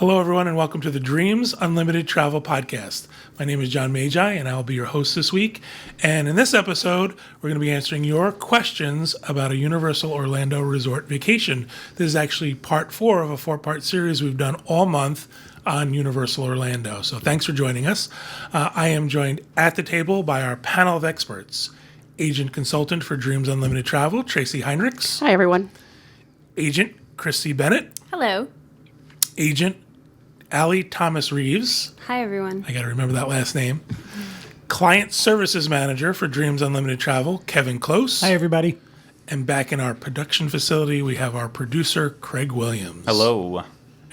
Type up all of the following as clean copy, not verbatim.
Hello, everyone, and welcome to the Dreams Unlimited Travel Podcast. My name is John Magi, and I'll be your host this week. And in this episode, we're going to be answering your questions about a Universal Orlando Resort vacation. This is actually part 4 of a 4-part series we've done all month on Universal Orlando. So thanks for joining us. I am joined at the table by our panel of experts. Agent Consultant for Dreams Unlimited Travel, Tracy Heinrichs. Hi, everyone. Agent Christy Bennett. Hello. Agent Allie Thomas Reeves. Hi, everyone. I got to remember that last name. Client Services Manager for Dreams Unlimited Travel, Kevin Close. Hi, everybody. And back in our production facility, we have our producer, Craig Williams. Hello.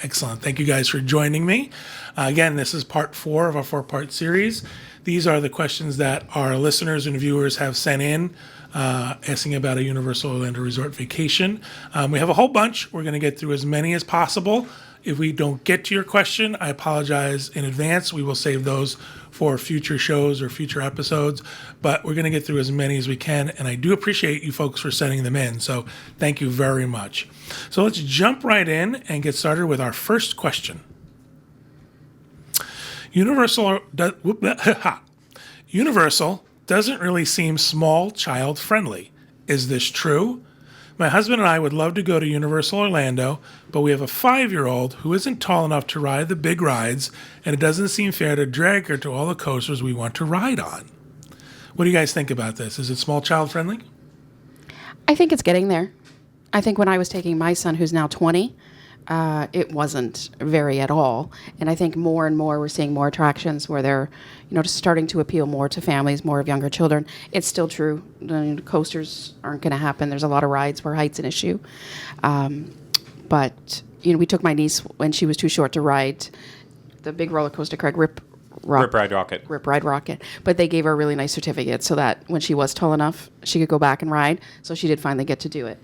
Excellent. Thank you guys for joining me. Again, this is part 4 of a 4-part series. These are the questions that our listeners and viewers have sent in, asking about a Universal Orlando Resort vacation. We have a whole bunch. We're going to get through as many as possible. If we don't get to your question, I apologize in advance. We will save those for future shows or future episodes, but we're going to get through as many as we can, and I do appreciate you folks for sending them in, so thank you very much. So let's jump right in and get started with our first question. Universal doesn't really seem small child friendly. Is this true? My husband and I would love to go to Universal Orlando, but we have a 5-year-old who isn't tall enough to ride the big rides, and it doesn't seem fair to drag her to all the coasters we want to ride on. What do you guys think about this? Is it small child friendly? I think it's getting there. I think when I was taking my son, who's now 20, it wasn't very at all. And I think more and more we're seeing more attractions where they're, just starting to appeal more to families, more of younger children. It's still true. The coasters aren't going to happen. There's a lot of rides where height's an issue. But we took my niece when she was too short to ride the big roller coaster, Craig, Rip Ride Rocket. Rip Ride Rocket. But they gave her a really nice certificate so that when she was tall enough, she could go back and ride. So she did finally get to do it.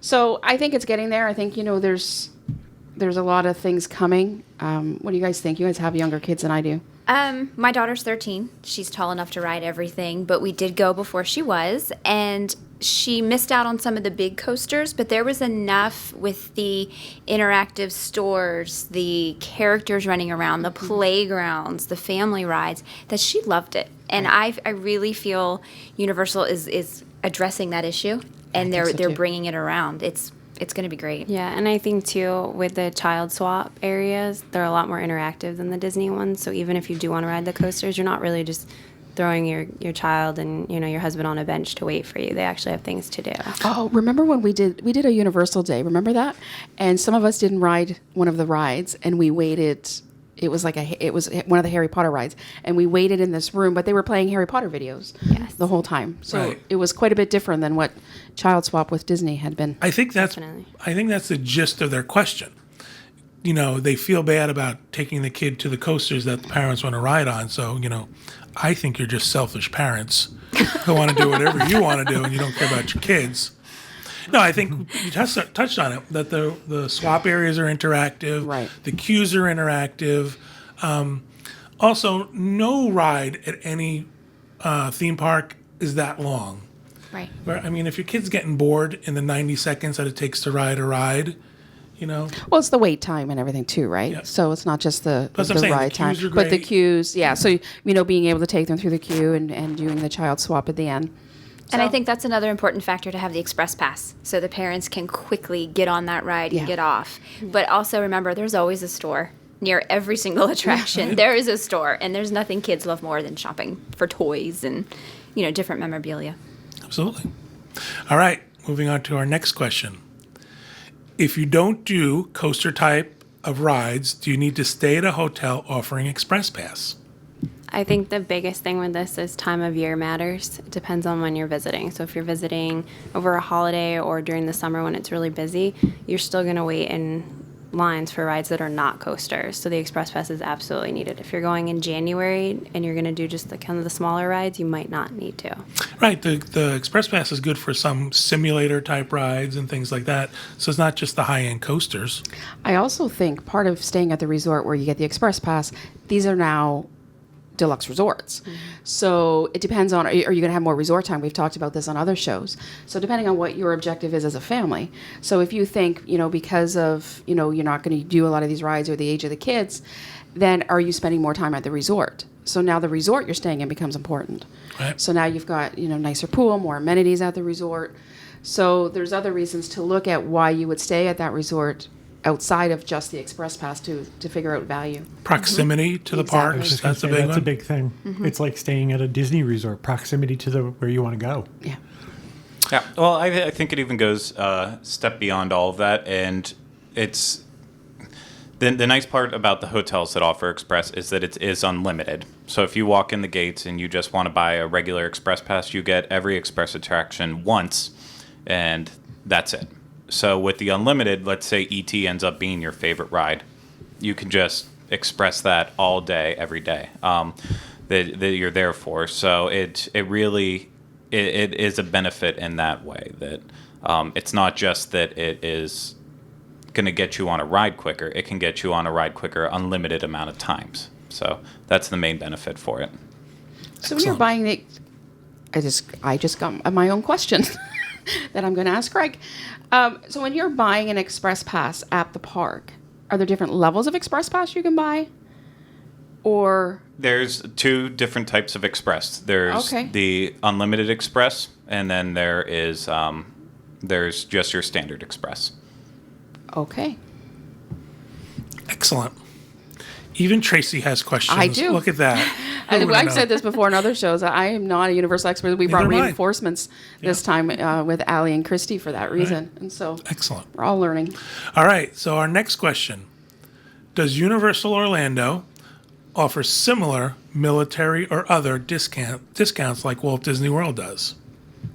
So I think it's getting there. I think, there's a lot of things coming. What do you guys think? You guys have younger kids than I do. My daughter's 13. She's tall enough to ride everything, but we did go before she was, and she missed out on some of the big coasters, but there was enough with the interactive stores, the characters running around, the playgrounds, the family rides, that she loved it. And I really feel Universal is addressing that issue, and they're bringing it around. It's going to be great. Yeah, and I think, too, with the child swap areas, they're a lot more interactive than the Disney ones. So even if you do want to ride the coasters, you're not really just throwing your child and, your husband on a bench to wait for you. They actually have things to do. Oh, remember when we did a Universal Day? Remember that? And some of us didn't ride one of the rides, and we waited. It was one of the Harry Potter rides, and we waited in this room, but they were playing Harry Potter videos the whole time. So It was quite a bit different than what Child Swap with Disney had been. I think that's the gist of their question. They feel bad about taking the kid to the coasters that the parents want to ride on. So, I think you're just selfish parents who want to do whatever you want to do, and you don't care about your kids. No, I think you touched on it, that the swap areas are interactive. Right. The queues are interactive. Also, no ride at any theme park is that long. Right. If your kid's getting bored in the 90 seconds that it takes to ride a ride, Well, it's the wait time and everything, too, right? Yep. So it's not just the ride time. But the queues, yeah. So, being able to take them through the queue and doing the child swap at the end. And I think that's another important factor, to have the express pass, so the parents can quickly get on that ride and get off. But also remember, there's always a store near every single attraction. There is a store, and there's nothing kids love more than shopping for toys and, different memorabilia. Absolutely. All right, moving on to our next question. If you don't do coaster type of rides, do you need to stay at a hotel offering express pass? I think the biggest thing with this is time of year matters. It depends on when you're visiting. So if you're visiting over a holiday or during the summer when it's really busy, you're still going to wait in lines for rides that are not coasters. So the express pass is absolutely needed. If you're going in January and you're going to do just the smaller rides, you might not need to. Right. The express pass is good for some simulator type rides and things like that. So it's not just the high-end coasters. I also think part of staying at the resort where you get the express pass, these are now deluxe resorts. So it depends on, are you going to have more resort time? We've talked about this on other shows. So depending on what your objective is as a family. So if you think, because of, you're not going to do a lot of these rides or the age of the kids, then are you spending more time at the resort? So now the resort you're staying in becomes important. Right. So now you've got, nicer pool, more amenities at the resort. So there's other reasons to look at why you would stay at that resort outside of just the express pass to figure out value. Proximity to the Exactly. parks, that's a big That's one. a big thing. It's like staying at a Disney resort, proximity to where you want to go. Yeah. Yeah, well, I think it even goes a step beyond all of that, and it's the nice part about the hotels that offer Express is that it is unlimited. So if you walk in the gates and you just want to buy a regular Express pass, you get every Express attraction once, and that's it. So with the unlimited, let's say E.T. ends up being your favorite ride, you can just express that all day, every day that you're there for. So it really is a benefit in that way, that it's not just that it is going to get you on a ride quicker. It can get you on a ride quicker unlimited amount of times. So that's the main benefit for it. So when you're Excellent. buying the, I just got my own question that I'm going to ask Greg. So when you're buying an express pass at the park, are there different levels of express pass you can buy? Or There's two different types of Express. There's Okay. the Unlimited Express, and then there's just your standard Express. okay, Excellent. Even Tracy has questions. I do. Look at that. Who would've I've known? said this before in other shows. I am not a universal expert. We brought Neither am I. reinforcements this time with Allie and Christy for that reason, and so Excellent. we're all learning. All right, so our next question. Does Universal Orlando offer similar military or other discounts like Walt Disney World does?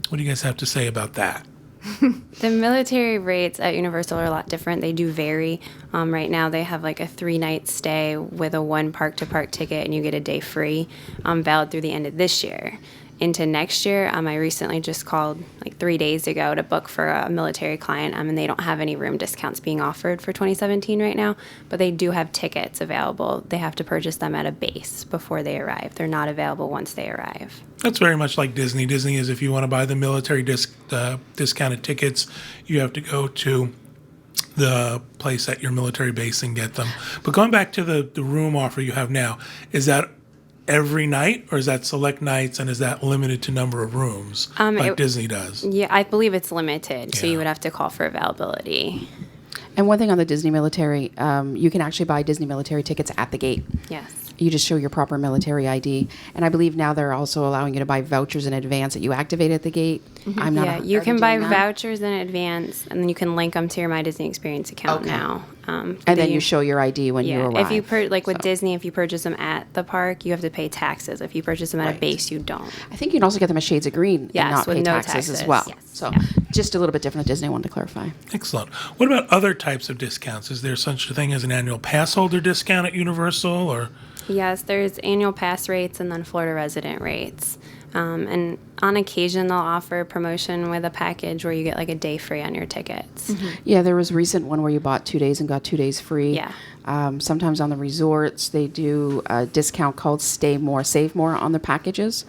What do you guys have to say about that? The military rates at Universal are a lot different. They do vary. Right now, they have like a 3-night stay with a 1 park-to-park ticket, and you get a day free, valid through the end of this year. Into next year, I recently just called like 3 days ago to book for a military client, and they don't have any room discounts being offered for 2017 right now, but they do have tickets available. They have to purchase them at a base before they arrive. They're not available once they arrive. That's very much like Disney. Disney is if you want to buy the military discounted tickets, you have to go to the place at your military base and get them. But going back to the room offer you have now, is that every night, or is that select nights, and is that limited to number of rooms like Disney does? Yeah, I believe it's limited, so Yeah. you would have to call for availability. And one thing on the Disney military, you can actually buy Disney military tickets at the gate. Yes. You just show your proper military ID. And I believe now they're also allowing you to buy vouchers in advance that you activate at the gate. I'm not. Yeah, you can buy vouchers in advance, and then you can link them to your My Disney Experience account Okay. now. And then you show your ID when you Yeah, arrive. if you with So, Disney, if you purchase them at the park, you have to pay taxes. If you purchase them at Right. a base, you don't. I think you can also get them as shades of green Yes, and not with pay no taxes as taxes, well. yes. So Yeah. just a little bit different at Disney. I wanted to clarify. Excellent. What about other types of discounts? Is there such a thing as an annual pass holder discount at Universal, or? Yes, there's annual pass rates and then Florida resident rates. And on occasion, they'll offer a promotion with a package where you get like a day free on your tickets. Yeah, there was a recent one where you bought 2 days and got 2 days free. Yeah. Sometimes on the resorts, they do a discount called Stay More, Save More on the packages.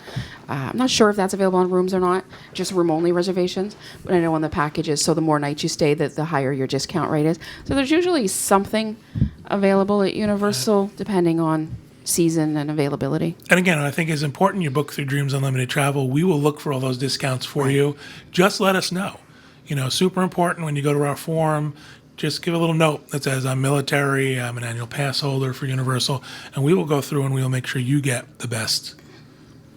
I'm not sure if that's available on rooms or not, just room-only reservations. But I know on the packages, so the more nights you stay, the higher your discount rate is. So there's usually something available at Universal, depending on season and availability. And again, I think is important. You book through Dreams Unlimited Travel. We will look for all those discounts for you. Just let us know. Super important when you go to our forum. Just give a little note that says I'm military, I'm an annual pass holder for Universal, and we will go through and we will make sure you get the best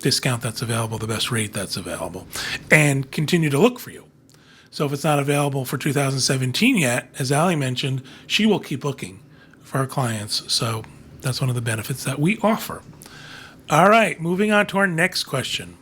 discount that's available, the best rate that's available, and continue to look for you. So if it's not available for 2017 yet, as Allie mentioned, she will keep looking for our clients. So that's one of the benefits that we offer. All right, moving on to our next question.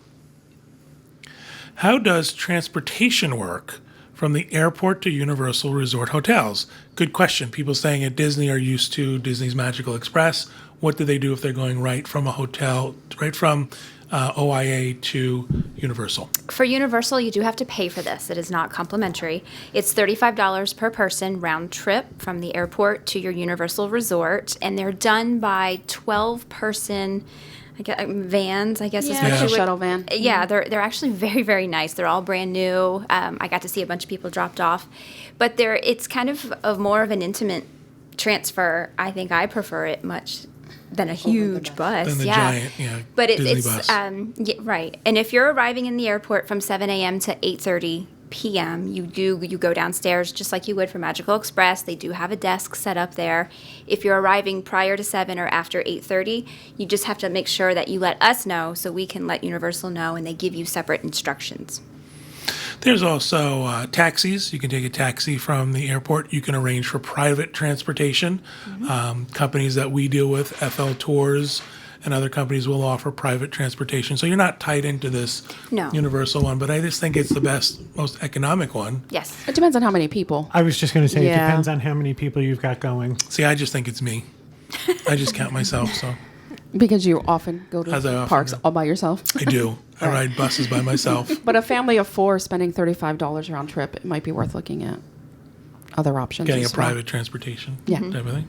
How does transportation work from the airport to Universal Resort hotels? Good question. People staying at Disney are used to Disney's Magical Express. What do they do if they're going right from a hotel, right from OIA to Universal? For Universal, you do have to pay for this. It is not complimentary. It's $35 per person round trip from the airport to your Universal Resort, and they're done by 12-person vans, I guess is Yeah, what Yeah. you would. shuttle van. Yeah, they're actually very, very nice. They're all brand new. I got to see a bunch of people dropped off, but it's kind of more of an intimate transfer. I think I prefer it much than a huge bus. Than the yeah. giant, But Disney it's bus. yeah, right. And if you're arriving in the airport from 7 a.m. to 8:30 p.m., you go downstairs just like you would for Magical Express. They do have a desk set up there. If you're arriving prior to 7 or after 8:30, you just have to make sure that you let us know so we can let Universal know, and they give you separate instructions. There's also taxis. You can take a taxi from the airport. You can arrange for private transportation. Companies that we deal with, FL Tours, and other companies will offer private transportation. So you're not tied into this No. universal one, but I just think it's the best, most economic one. Yes. It depends on how many people. I was just going to say, it Yeah. depends on how many people you've got going. See, I just think it's me. I just count myself, so Because you often go to As I often parks do. all by yourself. I do. I ride buses by myself. But a family of 4 spending $35 round trip, it might be worth looking at other options. Getting a as well. private transportation Yeah. type of thing.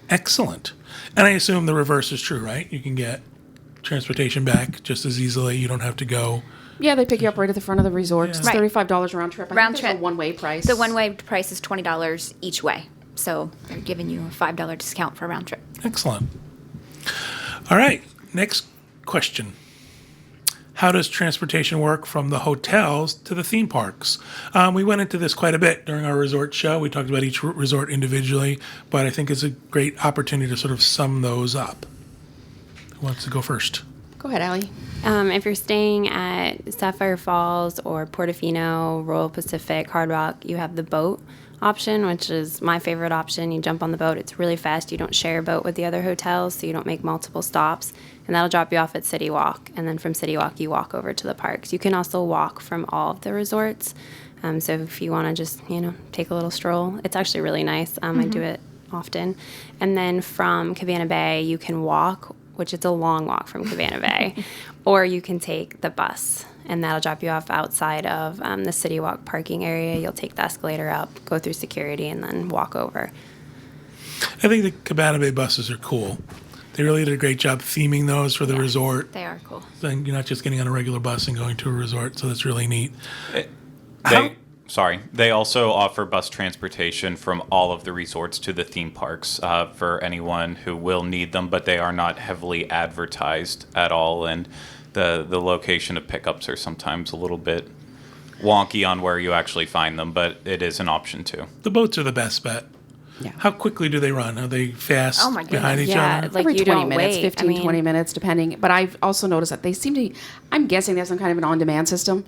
Excellent. And I assume the reverse is true, right? You can get transportation back just as easily. You don't have to go. Yeah, they pick you up right at the front of the resort. It's Right. $35 round trip. I Round think there's trip. a one-way price. The one-way price is $20 each way. So they're giving you a $5 discount for a round trip. Excellent. All right. Next question. How does transportation work from the hotels to the theme parks? We went into this quite a bit during our resort show. We talked about each resort individually, but I think it's a great opportunity to sort of sum those up. Who wants to go first? Go ahead, Allie. If you're staying at Sapphire Falls or Portofino, Royal Pacific, Hard Rock, you have the boat option, which is my favorite option. You jump on the boat. It's really fast. You don't share a boat with the other hotels, so you don't make multiple stops. And that'll drop you off at City Walk. And then from City Walk, you walk over to the parks. You can also walk from all of the resorts. So if you want to just, take a little stroll, it's actually really nice. I do it often. And then from Cabana Bay, you can walk, which it's a long walk from Cabana Bay, or you can take the bus, and that'll drop you off outside of the City Walk parking area. You'll take the escalator up, go through security, and then walk over. I think the Cabana Bay buses are cool. They really did a great job theming those for the resort. They are cool. Then you're not just getting on a regular bus and going to a resort, so that's really neat. How- They also offer bus transportation from all of the resorts to the theme parks for anyone who will need them, but they are not heavily advertised at all, and the location of pickups are sometimes a little bit wonky on where you actually find them, but it is an option too. The boats are the best bet. Yeah. How quickly do they run? Are they fast Oh my behind goodness. each Yeah, other? like Every you 20 don't minutes, wait. 15, 20 minutes, depending. But I've also noticed that they seem to, I'm guessing there's some kind of an on-demand system,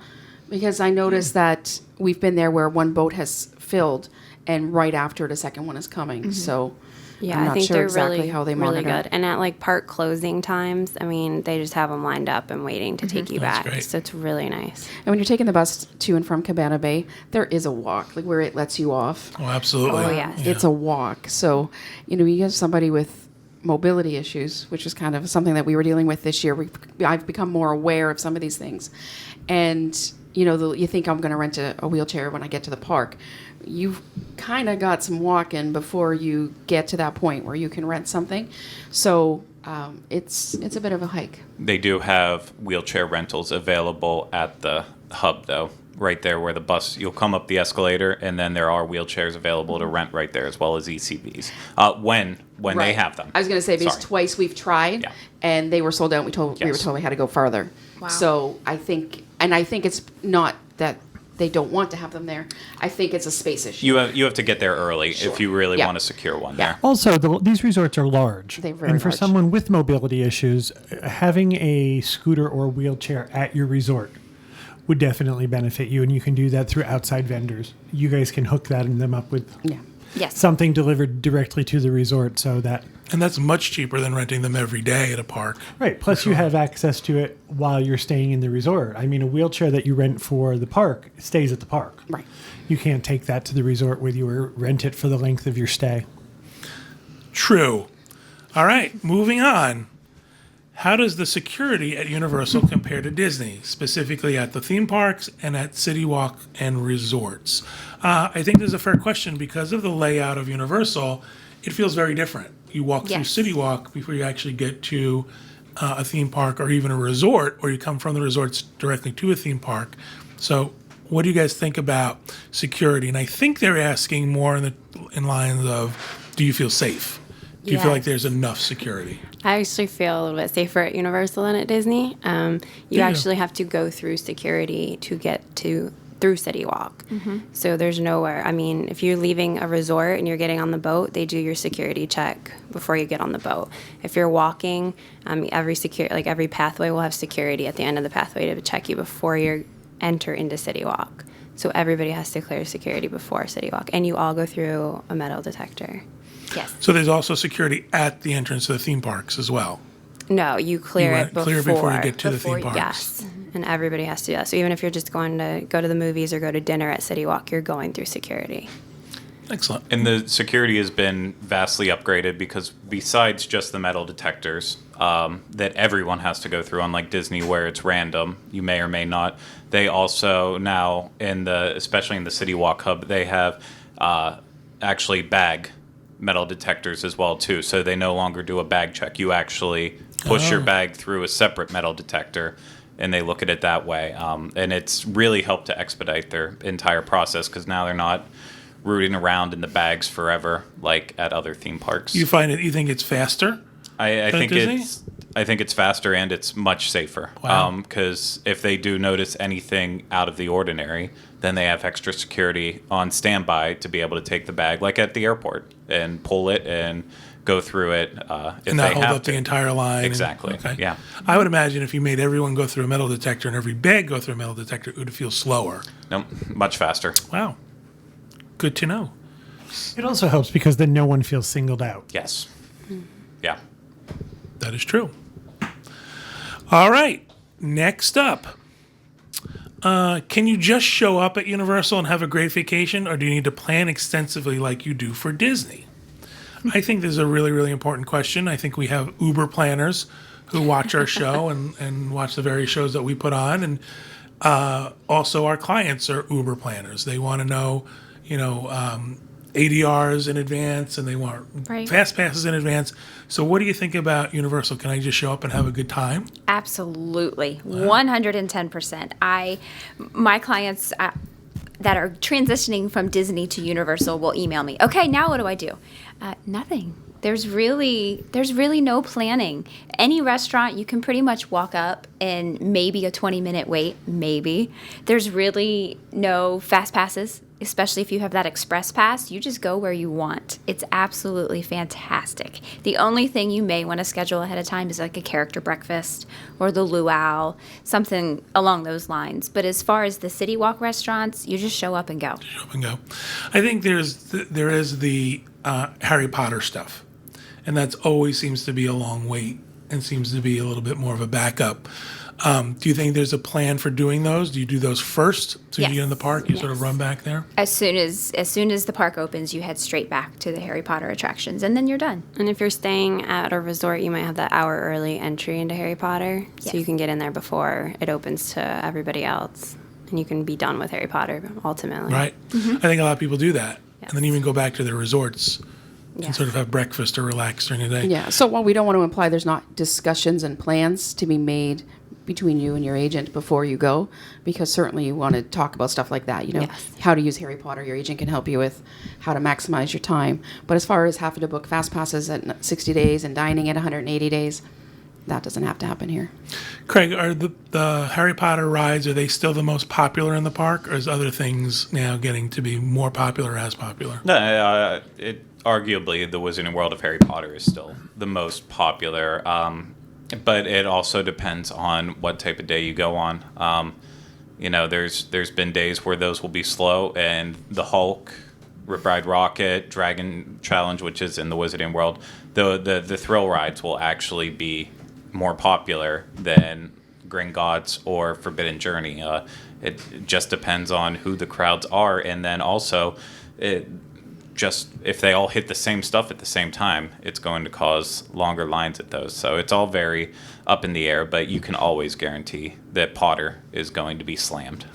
because I noticed that we've been there where one boat has filled and right after the second one is coming. So Yeah, I'm I not think sure they're exactly really, how they really monitor. good. And at like park closing times, they just have them lined up and waiting to take you That's back. great. So it's really nice. And when you're taking the bus to and from Cabana Bay, there is a walk, like where it lets you off. Oh, absolutely. Oh, yes. It's a walk. So, you have somebody with mobility issues, which is kind of something that we were dealing with this year. I've become more aware of some of these things. And, you think I'm going to rent a wheelchair when I get to the park. You've kind of got some walking before you get to that point where you can rent something. So it's a bit of a hike. They do have wheelchair rentals available at the hub, though, right there where the bus, you'll come up the escalator, and then there are wheelchairs available to rent right there, as well as ECBs, when they Right. have them. I was going to say, because Sorry. twice we've tried, Yeah. and they were sold out. We were Yes. told we had to go farther. Wow. So I think it's not that they don't want to have them there. I think it's a space issue. You have to get there early if you really Yeah. want to secure one Yeah. there. Also, these resorts are large. They're very and for large. someone with mobility issues, having a scooter or wheelchair at your resort would definitely benefit you. And you can do that through outside vendors. You guys can hook them up with Yeah. Yes. something delivered directly to the resort so that, And that's much cheaper than renting them every day at a park. right. Plus, you have access to it while you're staying in the resort. A wheelchair that you rent for the park stays at the park. Right. You can't take that to the resort with you or rent it for the length of your stay. True. All right, moving on. How does the security at Universal compare to Disney, specifically at the theme parks and at City Walk and resorts? I think this is a fair question because of the layout of Universal. It feels very different. You walk through Yes. City Walk before you actually get to a theme park or even a resort, or you come from the resorts directly to a theme park. So what do you guys think about security? And I think they're asking more in lines of, do you feel safe? Do you feel like there's enough security? I actually feel a little bit safer at Universal than at Disney. You actually have to go through security to get through City Walk. So there's nowhere. I mean, if you're leaving a resort and you're getting on the boat, they do your security check before you get on the boat. If you're walking, every pathway will have security at the end of the pathway to check you before you enter into City Walk. So everybody has to clear security before City Walk, and you all go through a metal detector. Yes. So there's also security at the entrance to the theme parks as well. No, you clear it before. Clear before you get to the theme Before- parks. Yes, and everybody has to do that. So even if you're just going to go to the movies or go to dinner at City Walk, you're going through security. Excellent. And the security has been vastly upgraded because besides just the metal detectors that everyone has to go through, unlike Disney where it's random, you may or may not, they also now, especially in the City Walk Hub, they have actually bag metal detectors as well too. So they no longer do a bag check. You actually push your bag through a separate metal detector, and they look at it that way. And it's really helped to expedite their entire process because now they're not rooting around in the bags forever like at other theme parks. You think it's faster? I think Disney? I think it's faster and it's much safer. Wow. Because if they do notice anything out of the ordinary, then they have extra security on standby to be able to take the bag, like at the airport, and pull it and go through it. If And not they hold have up to. the entire line. Exactly. Yeah. I would imagine if you made everyone go through a metal detector and every bag go through a metal detector, it would feel slower. No, much faster. Wow. Good to know. It also helps because then no one feels singled out. Yes. Yeah. That is true. All right. Next up. Can you just show up at Universal and have a great vacation, or do you need to plan extensively like you do for Disney? I think this is a really, really important question. I think we have Uber planners who watch our show and watch the various shows that we put on. And also our clients are Uber planners. They want to know, ADRs in advance, and they want Right. fast passes in advance. So what do you think about Universal? Can I just show up and have a good time? Absolutely, 110%. My clients that are transitioning from Disney to Universal will email me. Okay, now what do I do? Nothing. There's really no planning. Any restaurant, you can pretty much walk up and maybe a 20-minute wait, maybe. There's really no fast passes, especially if you have that express pass. You just go where you want. It's absolutely fantastic. The only thing you may want to schedule ahead of time is like a character breakfast or the luau, something along those lines. But as far as the City Walk restaurants, you just show up and go. Show up and go. I think there is the Harry Potter stuff, and that's always seems to be a long wait and seems to be a little bit more of a backup. Do you think there's a plan for doing those? Do you do those first? So you get in the park, you sort of run back there? As soon as the park opens, you head straight back to the Harry Potter attractions, and then you're done. And if you're staying at a resort, you might have that hour early entry into Harry Potter, so Yes. you can get in there before it opens to everybody else, and you can be done with Harry Potter ultimately. Right? I think a lot of people do that. Yes. And then even go back to their resorts and Yes. sort of have breakfast or relax during the day. Yeah. So while we don't want to imply there's not discussions and plans to be made between you and your agent before you go, because certainly you want to talk about stuff like that. Yes. How to use Harry Potter. Your agent can help you with how to maximize your time. But as far as having to book fast passes at 60 days and dining at 180 days, that doesn't have to happen here. Craig, are the Harry Potter rides, are they still the most popular in the park, or is other things now getting to be more popular or as popular? No, arguably the Wizarding World of Harry Potter is still the most popular. But it also depends on what type of day you go on. There's been days where those will be slow, and the Hulk, Ride Rocket, Dragon Challenge, which is in the Wizarding World, the thrill rides will actually be more popular than Gringotts or Forbidden Journey. It just depends on who the crowds are, and then also if they all hit the same stuff at the same time, it's going to cause longer lines at those. So it's all very up in the air, but you can always guarantee that Potter is going to be slammed.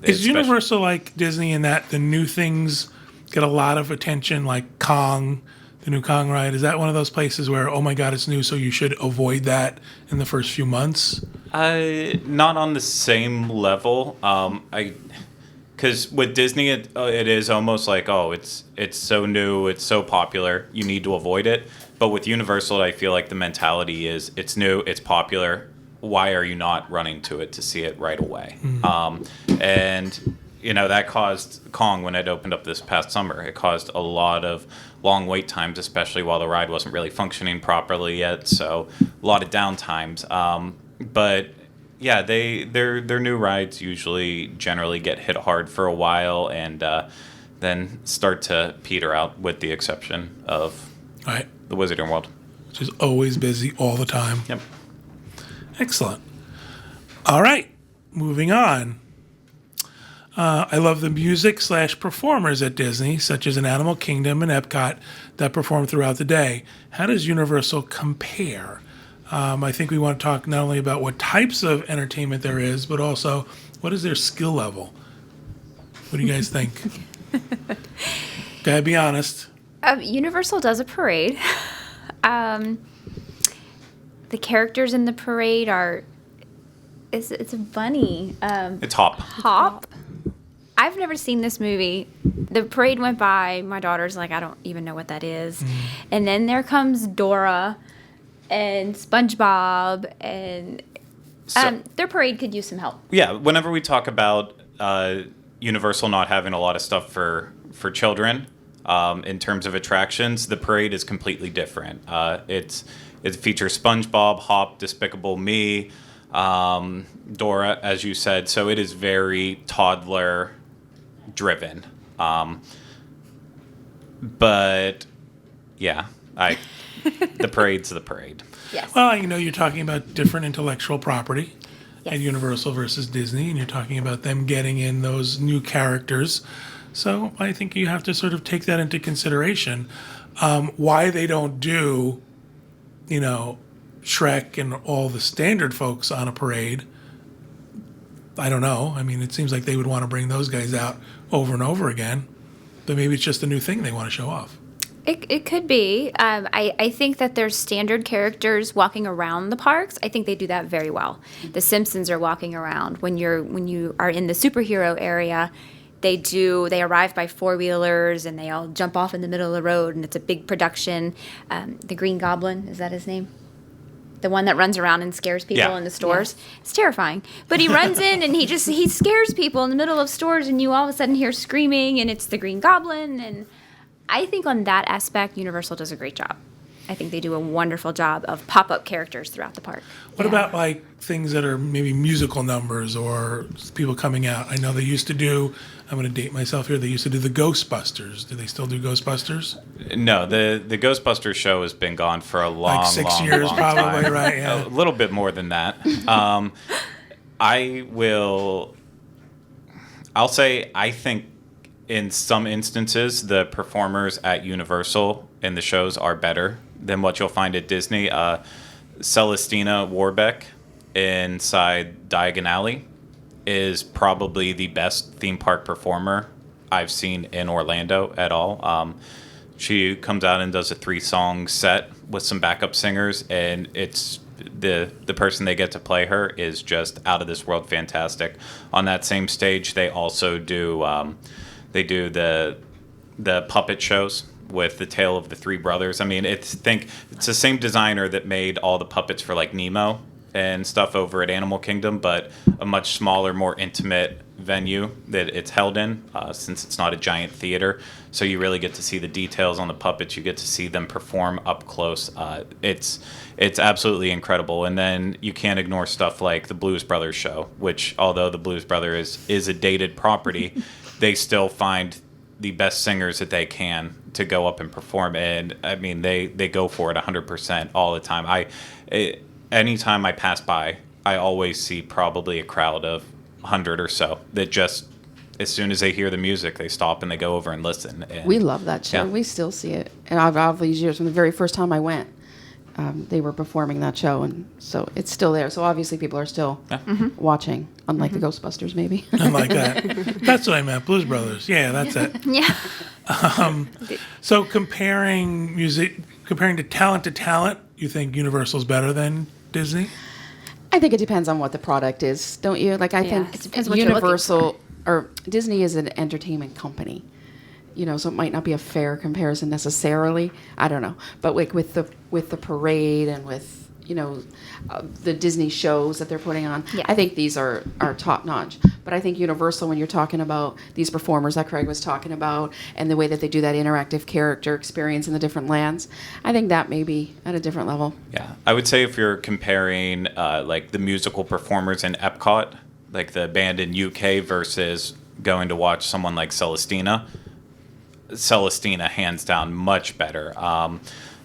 Is Universal like Disney in that the new things get a lot of attention, like Kong, The new Kong ride, is that one of those places where, oh my God, it's new, so you should avoid that in the first few months? Not on the same level. Because with Disney, it is almost like, oh, it's so new, it's so popular, you need to avoid it. But with Universal, I feel like the mentality is, it's new, it's popular. Why are you not running to it to see it right away? And that caused Kong, when it opened up this past summer, it caused a lot of long wait times, especially while the ride wasn't really functioning properly yet. So a lot of downtimes. But yeah, their new rides generally get hit hard for a while and then start to peter out, with the exception of Right. the Wizarding World. Which is always busy all the time. Yep. Excellent. All right, moving on. I love the music/performers at Disney, such as in Animal Kingdom and Epcot, that perform throughout the day. How does Universal compare? I think we want to talk not only about what types of entertainment there is, but also what is their skill level? What do you guys think? Gotta be honest. Universal does a parade. The characters in the parade it's a bunny. It's Hop. Hop. I've never seen this movie. The parade went by. My daughter's like, I don't even know what that is. And then there comes Dora and SpongeBob, and their parade could use some help. Yeah, whenever we talk about Universal not having a lot of stuff for children in terms of attractions, the parade is completely different. It features SpongeBob, Hop, Despicable Me, Dora, as you said. So it is very toddler driven. But yeah, the parade's the parade. Yes. Well, you're talking about different intellectual property Yes. at Universal versus Disney, and you're talking about them getting in those new characters. So I think you have to sort of take that into consideration. Why they don't do, Shrek and all the standard folks on a parade, I don't know. I mean, it seems like they would want to bring those guys out over and over again, but maybe it's just a new thing they want to show off. It could be. I think that there's standard characters walking around the parks. I think they do that very well. The Simpsons are walking around. When you are in the superhero area, they arrive by four-wheelers and they all jump off in the middle of the road, and it's a big production. The Green Goblin, is that his name? The one that runs around and scares people in the stores. Yeah. It's terrifying. But he runs in and he scares people in the middle of stores, and you all of a sudden hear screaming, and it's the Green Goblin. And I think on that aspect, Universal does a great job. I think they do a wonderful job of pop-up characters throughout the park. What about like things that are maybe musical numbers or people coming out? I know they used to do, I'm going to date myself here, they used to do the Ghostbusters. Do they still do Ghostbusters? No, the Ghostbusters show has been gone for a long, like 6 long, years long probably, time. right? Yeah. A little bit more than that. I'll say I think in some instances the performers at Universal in the shows are better than what you'll find at Disney. Celestina Warbeck inside Diagon Alley is probably the best theme park performer I've seen in Orlando at all. She comes out and does a 3-song set with some backup singers, and it's the person they get to play her is just out of this world fantastic. On that same stage, they also do the puppet shows with the Tale of the Three Brothers. I mean, it's the same designer that made all the puppets for like Nemo and stuff over at Animal Kingdom, but a much smaller, more intimate venue that it's held in, since it's not a giant theater. So you really get to see the details on the puppets. You get to see them perform up close. It's absolutely incredible. And then you can't ignore stuff like the Blues Brothers show, which, although the Blues Brothers is a dated property, they still find the best singers that they can to go up and perform. And I mean, they go for it 100% all the time. Anytime I pass by, I always see probably a crowd of 100 or so that just, as soon as they hear the music, they stop and they go over and listen. And We love that show. Yeah. We still see it. And I've all these years, from the very first time I went, they were performing that show, and so it's still there. So obviously people are still watching, unlike the Ghostbusters, maybe. Like that. That's what I meant. Blues Brothers. Yeah, that's it. Yeah. So comparing to talent, you think Universal's better than Disney? I think it depends on what the product is, don't you? Like I think it depends what you're looking Universal or Disney is an entertainment company. So it might not be a fair comparison necessarily. I don't know, but like with the parade and with the Disney shows that they're putting on, Yeah. I think these are top notch. But I think Universal, when you're talking about these performers that Craig was talking about, and the way that they do that interactive character experience in the different lands, I think that may be at a different level. Yeah, I would say if you're comparing like the musical performers in Epcot, like the band in UK versus going to watch someone like Celestina, hands down much better.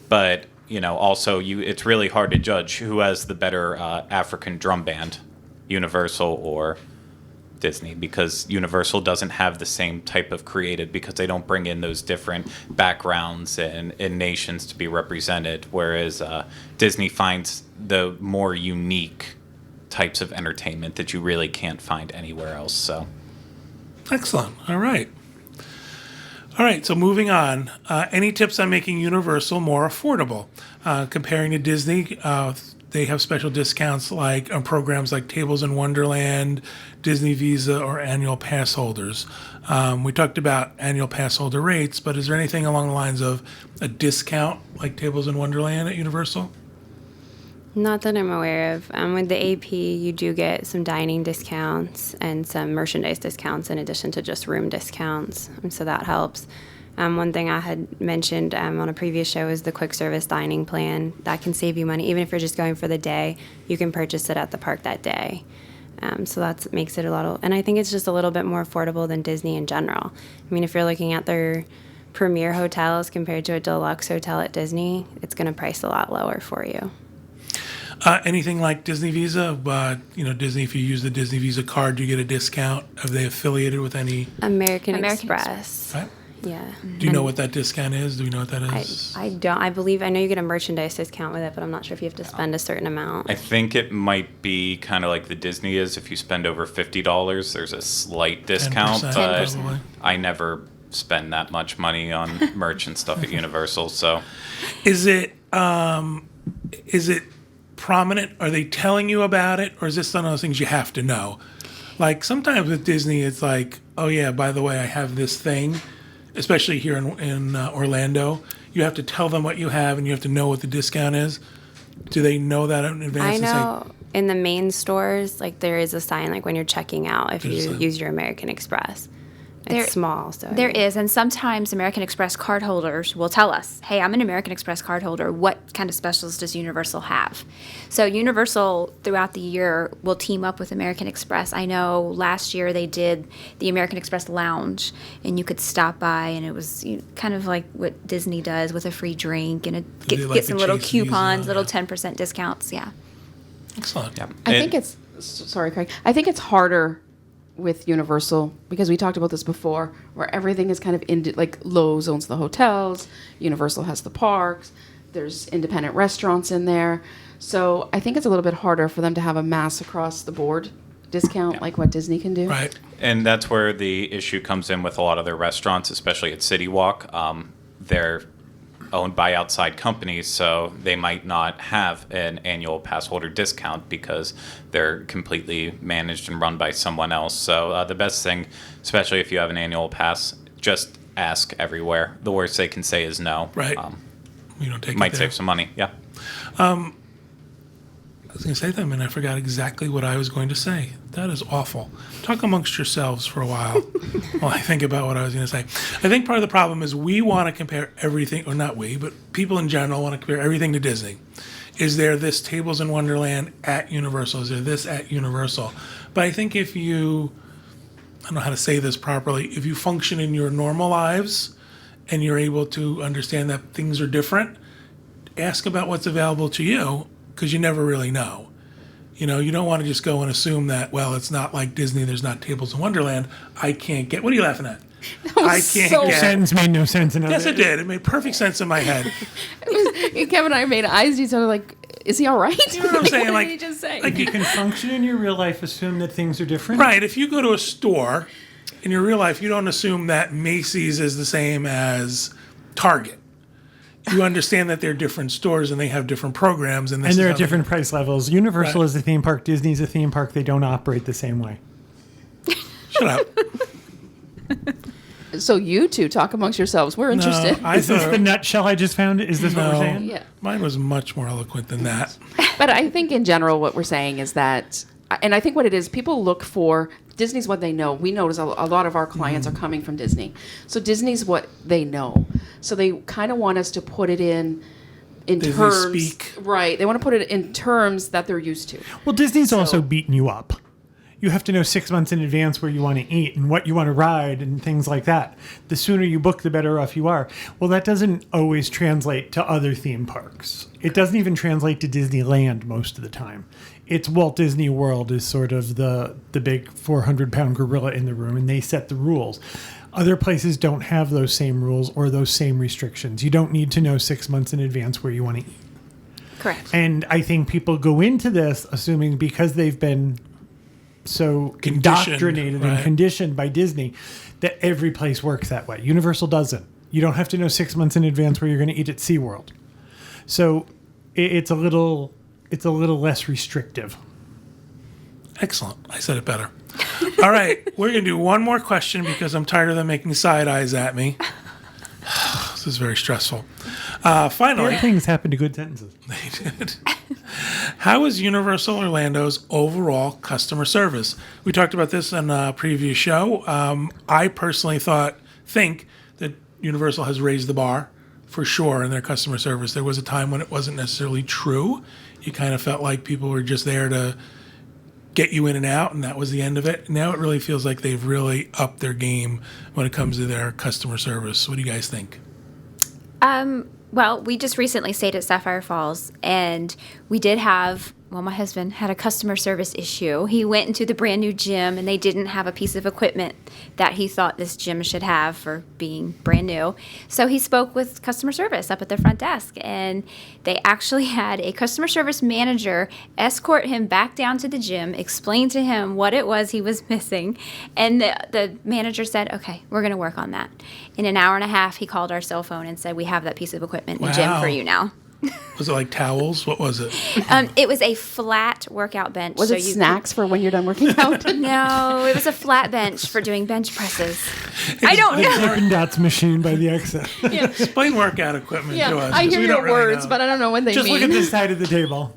But also it's really hard to judge who has the better African drum band, Universal or Disney, because Universal doesn't have the same type of creative, because they don't bring in those different backgrounds and nations to be represented, whereas Disney finds the more unique types of entertainment that you really can't find anywhere else. So Excellent. All right. So moving on. Any tips on making Universal more affordable? Comparing to Disney, they have special discounts like on programs like Tables in Wonderland, Disney Visa, or annual pass holders. We talked about annual pass holder rates, but is there anything along the lines of a discount like Tables in Wonderland at Universal? Not that I'm aware of. With the AP, you do get some dining discounts and some merchandise discounts in addition to just room discounts, so that helps. One thing I had mentioned on a previous show is the quick service dining plan. That can save you money. Even if you're just going for the day, you can purchase it at the park that day. So that makes it and I think it's just a little bit more affordable than Disney in general. I mean, if you're looking at their premier hotels compared to a deluxe hotel at Disney, it's going to price a lot lower for you. Anything like Disney Visa? Disney, if you use the Disney Visa card, you get a discount. Are they affiliated with any? American Express. Right? Yeah. Do you know what that discount is? Do we know what that is? I don't. I know you get a merchandise discount with it, but I'm not sure if you have to spend a certain amount. I think it might be kind of like the Disney is. If you spend over $50, there's a slight discount. 10%, But probably. I never spend that much money on merch and stuff at Universal. So Is it prominent? Are they telling you about it, or is this one of those things you have to know? Like sometimes with Disney, it's like, oh yeah, by the way, I have this thing. Especially here in Orlando, you have to tell them what you have, and you have to know what the discount is. Do they know that in advance? I know in the main stores, like there is a sign, like when you're checking out, if you use your American Express. It's small, so There is, and sometimes American Express card holders will tell us, hey, I'm an American Express card holder. What kind of specials does Universal have? So Universal, throughout the year, will team up with American Express. I know last year they did the American Express Lounge, and you could stop by, and it was kind of like what Disney does with a free drink, and get some little coupons, little 10% discounts, yeah. Excellent. yeah. I think it's sorry, Craig. I think it's harder with Universal because we talked about this before, where everything is kind of like Lowe's owns the hotels, Universal has the parks, there's independent restaurants in there. So I think it's a little bit harder for them to have a mass across the board discount like what Disney can do. Right. And that's where the issue comes in with a lot of their restaurants, especially at City Walk. They're owned by outside companies, so they might not have an annual pass holder discount because they're completely managed and run by someone else. So the best thing, especially if you have an annual pass, just ask everywhere. The worst they can say is no. Right. You don't take Might it there. save some money. Yeah. I was going to say them, and I forgot exactly what I was going to say. That is awful. Talk amongst yourselves for a while while I think about what I was going to say. I think part of the problem is we want to compare everything, or not we, but people in general want to compare everything to Disney. Is there this Tables in Wonderland at Universal? Is there this at Universal? But I think if you, I don't know how to say this properly, if you function in your normal lives and you're able to understand that things are different, ask about what's available to you, because you never really know. You don't want to just go and assume that, well, it's not like Disney, there's not Tables in Wonderland. I can't get, what are you laughing at? I can't so get. Sentence made no sense. Yes, it did. It made perfect sense in my head. Kevin and I made eyes at each other like, is he all right? You know what I'm saying? What Like, did he just say? like You can function in your real life, assume that things are different. right. If you go to a store in your real life, you don't assume that Macy's is the same as Target. You understand that they're different stores and they have different programs, and And they're at different price levels. Universal Right. is a theme park. Disney's a theme park. They don't operate the same way. Shut up. So you two talk amongst yourselves. We're interested. I Is this thought the nutshell I just found? Is this what we're No. saying? Yeah. mine was much more eloquent than that. But I think in general, what we're saying is that, and I think what it is, people look for Disney's what they know. We notice a lot of our clients are coming from Disney, so Disney's what they know. So they kind of want us to put it in Disney terms, speak. right? They want to put it in terms that they're used to. Well, Disney's also beaten you up. You have to know 6 months in advance where you want to eat and what you want to ride and things like that. The sooner you book, the better off you are. Well, that doesn't always translate to other theme parks. It doesn't even translate to Disneyland most of the time. It's Walt Disney World is sort of the big 400-pound gorilla in the room, and they set the rules. Other places don't have those same rules or those same restrictions. You don't need to know 6 months in advance where you want to eat. Correct. And I think people go into this assuming because they've been so Conditioned, indoctrinated right. and conditioned by Disney that every place works that way. Universal doesn't. You don't have to know 6 months in advance where you're going to eat at SeaWorld. So it's a little less restrictive. Excellent. I said it better. All right. We're going to do one more question because I'm tired of them making side eyes at me. This is very stressful. Finally, Bad things happen to good sentences. they did. How is Universal Orlando's overall customer service? We talked about this in a previous show. I personally think that Universal has raised the bar for sure in their customer service. There was a time when it wasn't necessarily true. You kind of felt like people were just there to get you in and out, and that was the end of it. Now it really feels like they've really upped their game when it comes to their customer service. What do you guys think? Well, we just recently stayed at Sapphire Falls, and we did have, my husband had a customer service issue. He went into the brand new gym, and they didn't have a piece of equipment that he thought this gym should have for being brand new. So he spoke with customer service up at the front desk, and they actually had a customer service manager escort him back down to the gym, explain to him what it was he was missing, and the manager said, okay, we're going to work on that. In an hour and a half, he called our cell phone and said, we have that piece of equipment in the gym Wow. for you now. Was it like towels? What was it? It was a flat workout bench. Was so it you snacks for when you're done working out? No, it was a flat bench for doing bench presses. I don't The know. Dippin' Dots machine by the exit. Explain workout equipment Yeah, to us. I 'cause hear we your don't really words, know. but I don't know what they Just mean. look at this side of the table.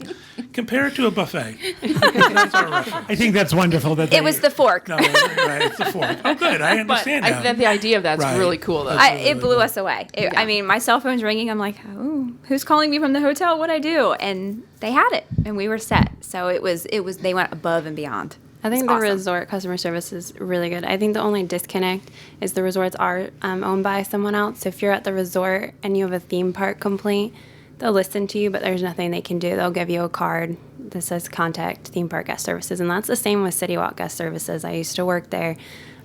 Compare it to a buffet. That's our reference. I think that's wonderful. That It was the fork. No, right, it's the fork. Oh, good. I but understand I now. think the idea of that's Right. really cool, though. That's It blew us away. I mean, my cell phone's ringing. I'm like, oh, who's calling me from the hotel? What'd I do? And they had it, and we were set. So it was. They went above and beyond. I think It's the awesome. resort customer service is really good. I think the only disconnect is the resorts are owned by someone else. So if you're at the resort and you have a theme park complaint, they'll listen to you, but there's nothing they can do. They'll give you a card that says contact theme park guest services, and that's the same with City Walk guest services. I used to work there,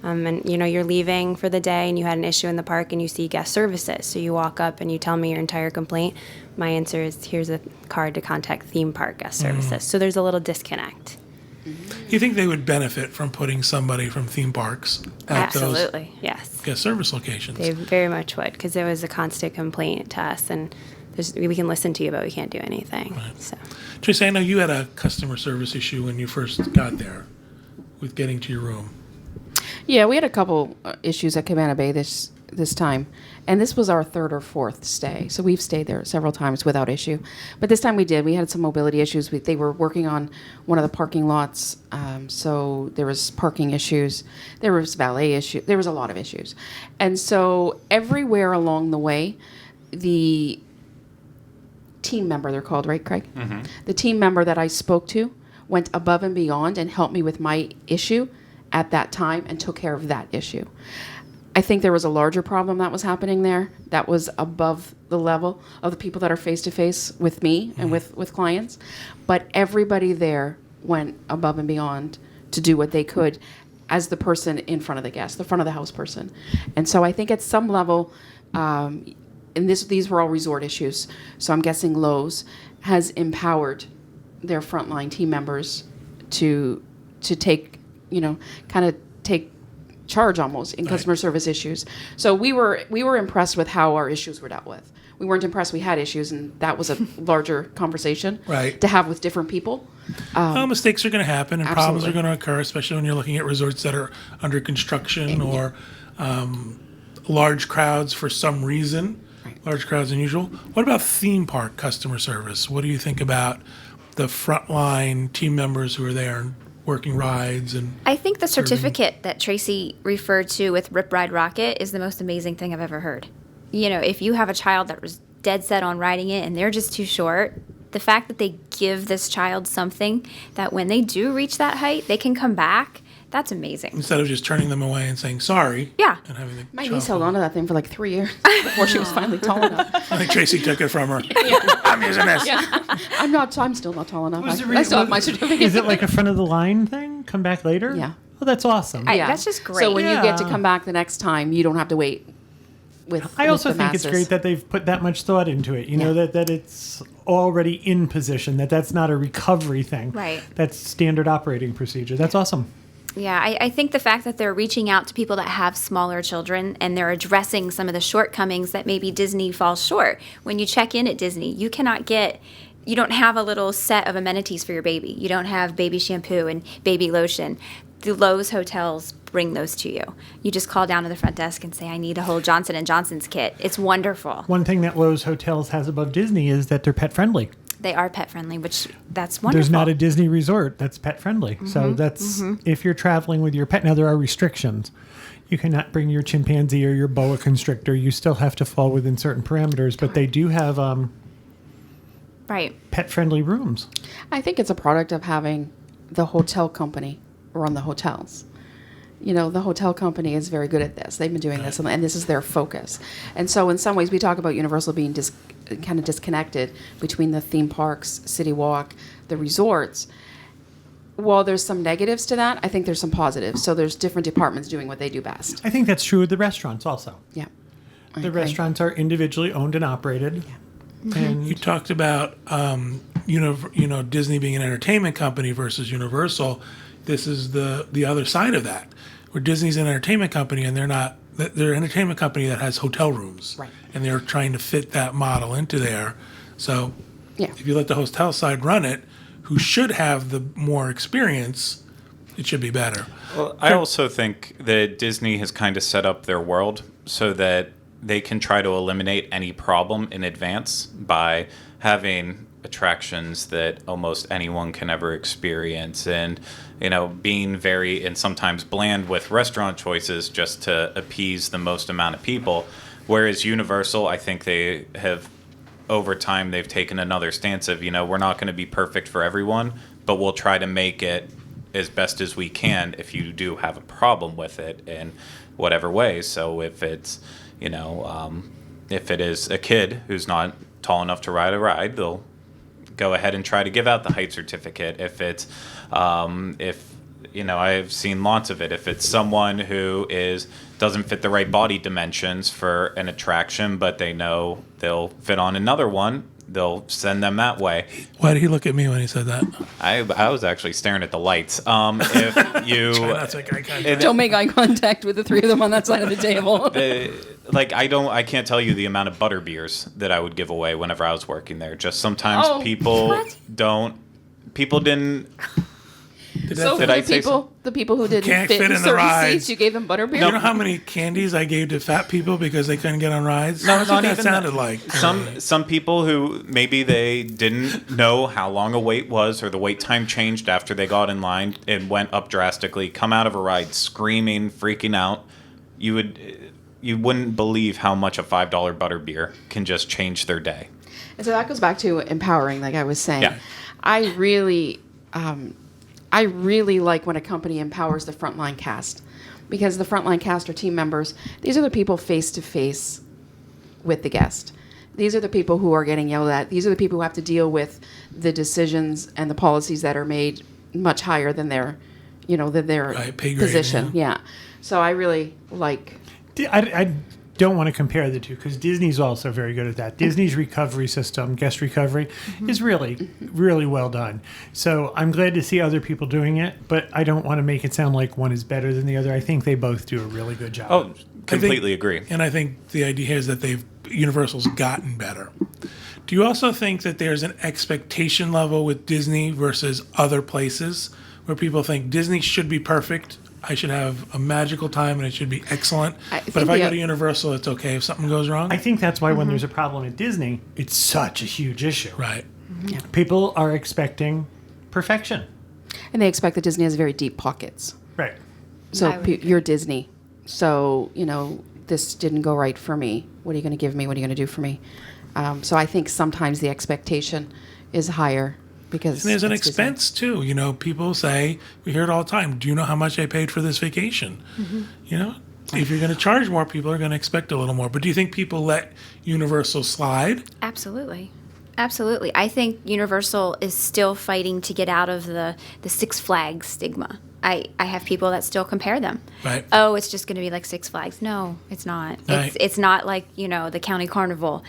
and you're leaving for the day and you had an issue in the park and you see guest services. So you walk up and you tell me your entire complaint. My answer is here's a card to contact theme park guest services. So there's a little disconnect. You think they would benefit from putting somebody from theme parks at those Absolutely. Yes. guest service locations? They very much would, because there was a constant complaint to us, and we can listen to you, but we can't do anything. So Tracy, I know you had a customer service issue when you first got there with getting to your room. Yeah, we had a couple issues at Cabana Bay this time, and this was our third or fourth stay. So we've stayed there several times without issue, but this time we did. We had some mobility issues. They were working on one of the parking lots, so there was parking issues. There was valet issue. There was a lot of issues, and so everywhere along the way, the team member, they're called, right, Craig? Mm-hmm. The team member that I spoke to went above and beyond and helped me with my issue at that time and took care of that issue. I think there was a larger problem that was happening there that was above the level of the people that are face-to-face with me and with clients. But everybody there went above and beyond to do what they could as the person in front of the guest, the front of the house person. And so I think at some level, and these were all resort issues. So I'm guessing Lowe's has empowered their frontline team members to take, kind of take charge almost in customer service issues. So we were impressed with how our issues were dealt with. We weren't impressed we had issues, and that was a larger conversation Right. to have with different people. Well, mistakes are going to happen and problems are Absolutely. going to occur, especially when you're looking at resorts that are under construction or large crowds for some reason, large crowds than usual. What about theme park customer service? What do you think about the frontline team members who are there and working rides? And I think the certificate that Tracy referred to with Rip Ride Rocket is the most amazing thing I've ever heard. If you have a child that was dead set on riding it and they're just too short, the fact that they give this child something that when they do reach that height, they can come back, that's amazing. instead of just turning them away and saying sorry, Yeah. and having the My child niece held fall. on to that thing for like 3 years before she was finally tall enough. I think Tracy took it from her. I'm using this. I'm still not tall enough. Was the I still have my was- certificate. Is it like a front of the line thing? Come back later? Yeah. Oh, that's awesome. That's just great. So when you get to Yeah. come back the next time, you don't have to wait with I also with the think it's masses. great that they've put that much thought into it. You know, that it's already in position, that's not a recovery thing. Right. That's standard operating procedure. That's awesome. Yeah, I think the fact that they're reaching out to people that have smaller children and they're addressing some of the shortcomings that maybe Disney falls short. When you check in at Disney, you don't have a little set of amenities for your baby. You don't have baby shampoo and baby lotion. The Lowe's hotels bring those to you. You just call down to the front desk and say, I need a whole Johnson & Johnson's kit. It's wonderful. One thing that Lowe's Hotels has above Disney is that they're pet friendly. They are pet friendly, which that's wonderful. There's not a Disney resort that's pet friendly. So that's if you're traveling with your pet. Now there are restrictions. You cannot bring your chimpanzee or your boa constrictor. You still have to fall within certain parameters, but they do have Right. pet friendly rooms. I think it's a product of having the hotel company run the hotels. The hotel company is very good at this. They've been doing this, and this is their focus. And so in some ways, we talk about Universal being kind of disconnected between the theme parks, City Walk, the resorts. While there's some negatives to that, I think there's some positives. So there's different departments doing what they do best. I think that's true with the restaurants also. Yeah. I The agree. restaurants are individually owned and operated. And You talked about Disney being an entertainment company versus Universal. This is the other side of that, where Disney's an entertainment company and they're not. They're an entertainment company that has hotel rooms, Right. and they're trying to fit that model into there. So, Yeah. if you let the hotel side run it, who should have the more experience, it should be better. Well, I also think that Disney has kind of set up their world so that they can try to eliminate any problem in advance by having attractions that almost anyone can ever experience, and being very and sometimes bland with restaurant choices just to appease the most amount of people. Whereas Universal, I think they have over time they've taken another stance of we're not going to be perfect for everyone, but we'll try to make it as best as we can if you do have a problem with it in whatever way. So if it's if it is a kid who's not tall enough to ride a ride, they'll go ahead and try to give out the height certificate. If it's I've seen lots of it. If it's someone who doesn't fit the right body dimensions for an attraction, but they know they'll fit on another one, they'll send them that way. Why did he look at me when he said that? I was actually staring at the lights. If you That's like I can't. Don't make eye contact with the three of them on that side of the table. I can't tell you the amount of butter beers that I would give away whenever I was working there. Just sometimes Oh, people didn't. So Did for I the say people, the people who didn't Can't fit fit in in the certain rides. seats, you gave them butterbeer. You know how many candies I gave to fat people because they couldn't get on rides? No, That's not what that even sounded that. like. Some people who maybe they didn't know how long a wait was, or the wait time changed after they got in line and went up drastically, come out of a ride screaming, freaking out. You wouldn't believe how much a $5 butterbeer can just change their day. And so that goes back to empowering, like I was saying. Yeah. I really like when a company empowers the frontline cast, because the frontline cast are team members. These are the people face to face with the guest. These are the people who are getting yelled at. These are the people who have to deal with the decisions and the policies that are made much higher than their Right, pay grade, position. yeah. Yeah. So I really like. I don't want to compare the two because Disney's also very good at that. Disney's recovery system, guest recovery, is really, really well done. So I'm glad to see other people doing it, but I don't want to make it sound like one is better than the other. I think they both do a really good job. Oh, completely agree. And I think the idea here is that Universal's gotten better. Do you also think that there's an expectation level with Disney versus other places where people think Disney should be perfect? I should have a magical time and it should be excellent. But if I go to Universal, it's okay if something goes wrong? I think that's why when there's a problem at Disney, it's such a huge issue. Right. Yeah. People are expecting perfection. And they expect that Disney has very deep pockets. Right. So I would agree. you're Disney. So, this didn't go right for me. What are you going to give me? What are you going to do for me? So I think sometimes the expectation is higher because And there's an it's Disney. expense too. People say, we hear it all the time, do you know how much I paid for this vacation? If you're going to charge more, people are going to expect a little more. But do you think people let Universal slide? Absolutely. Absolutely. I think Universal is still fighting to get out of the Six Flags stigma. I have people that still compare them. Right. Oh, it's just going to be like Six Flags. No, it's not. Right. It's not like, the county carnival.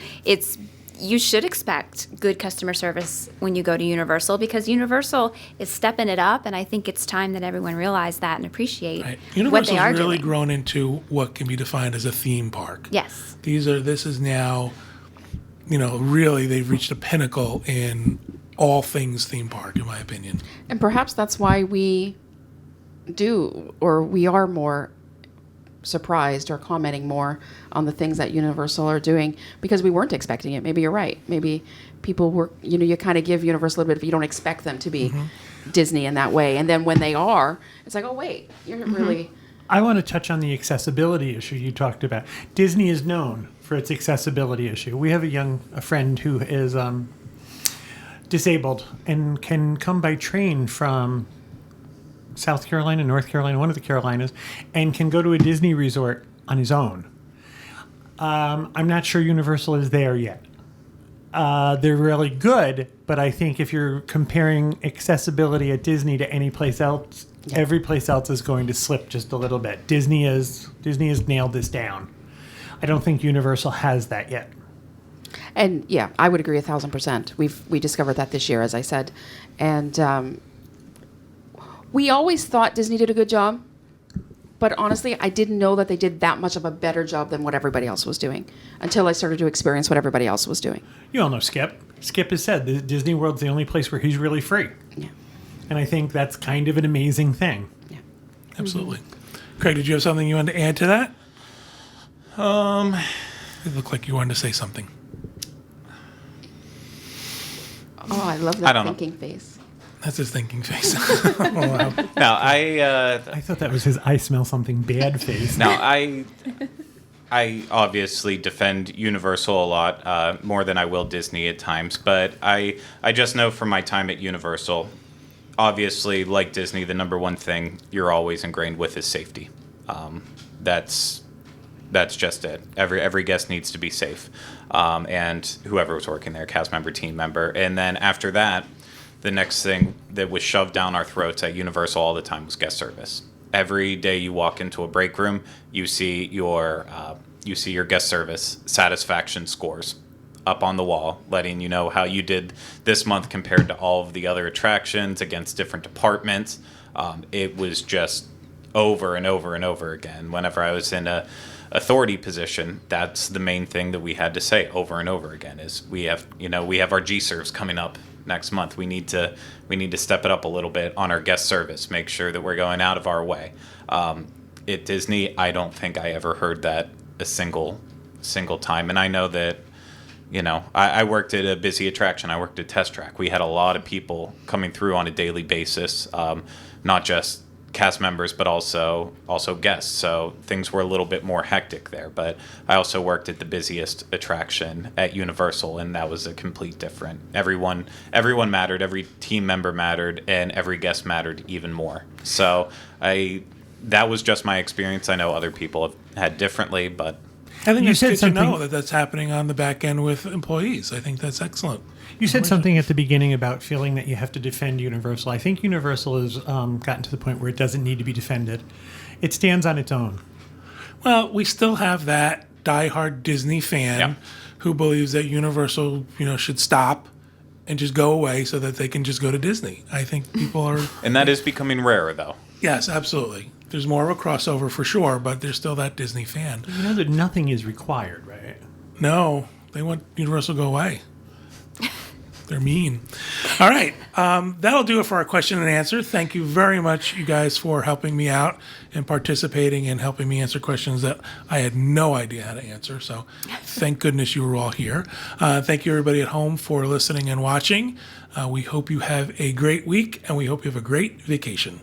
You should expect good customer service when you go to Universal because Universal is stepping it up, and I think it's time that everyone realize that and appreciate Right. what Universal's they are really doing. grown into what can be defined as a theme park. Yes. This is now, really they've reached a pinnacle in all things theme park, in my opinion. And perhaps that's why we are more surprised or commenting more on the things that Universal are doing because we weren't expecting it. Maybe you're right. Maybe people were, you kind of give Universal a little bit if you don't expect them to be Disney in that way. And then when they are, it's like, oh, wait, you're really... I want to touch on the accessibility issue you talked about. Disney is known for its accessibility issue. We have a friend who is disabled and can come by train from South Carolina, North Carolina, one of the Carolinas, and can go to a Disney resort on his own. I'm not sure Universal is there yet. They're really good, but I think if you're comparing accessibility at Disney to any place else, every place else is going to slip just a little bit. Disney has nailed this down. I don't think Universal has that yet. And yeah, I would agree 1,000%. We discovered that this year, as I said. And we always thought Disney did a good job. But honestly, I didn't know that they did that much of a better job than what everybody else was doing until I started to experience what everybody else was doing. You all know Skip. Skip has said that Disney World's the only place where he's really free. Yeah. And I think that's kind of an amazing thing. Yeah. Absolutely. Craig, did you have something you wanted to add to that? It looked like you wanted to say something. Oh, I love I that don't know. thinking face. That's his thinking face. Oh, wow. Now, I I thought that was his I smell something bad face. Now, I obviously defend Universal a lot, more than I will Disney at times, but I just know from my time at Universal, obviously, like Disney, the number one thing you're always ingrained with is safety. That's just it. Every guest needs to be safe, and whoever was working there, cast member, team member, and then after that, the next thing that was shoved down our throats at Universal all the time was guest service. Every day you walk into a break room, you see your guest service satisfaction scores up on the wall, letting you know how you did this month compared to all of the other attractions against different departments. It was just over and over and over again. Whenever I was in a authority position, that's the main thing that we had to say over and over again is we have our G-Serves coming up next month. We need to step it up a little bit on our guest service, make sure that we're going out of our way. At Disney, I don't think I ever heard that a single time. And I know that, I worked at a busy attraction. I worked at Test Track. We had a lot of people coming through on a daily basis, not just cast members, but also guests. So things were a little bit more hectic there. But I also worked at the busiest attraction at Universal, and that was a complete different. Everyone mattered, every team member mattered, and every guest mattered even more. So that was just my experience. I know other people have had differently, but I think You it's said good to something- know that that's happening on the back end with employees. I think that's excellent. You said something at the beginning about feeling that you have to defend Universal. I think Universal has gotten to the point where it doesn't need to be defended. It stands on its own. Well, we still have that diehard Disney fan Yeah. who believes that Universal, should stop and just go away so that they can just go to Disney. I think people are. And that is becoming rarer, though. Yes, absolutely. There's more of a crossover for sure, but there's still that Disney fan. You know that nothing is required, right? No, they want Universal to go away. They're mean. All right. That'll do it for our question and answer. Thank you very much, you guys, for helping me out and participating and helping me answer questions that I had no idea how to answer. So thank goodness you were all here. Thank you, everybody at home, for listening and watching. We hope you have a great week, and we hope you have a great vacation.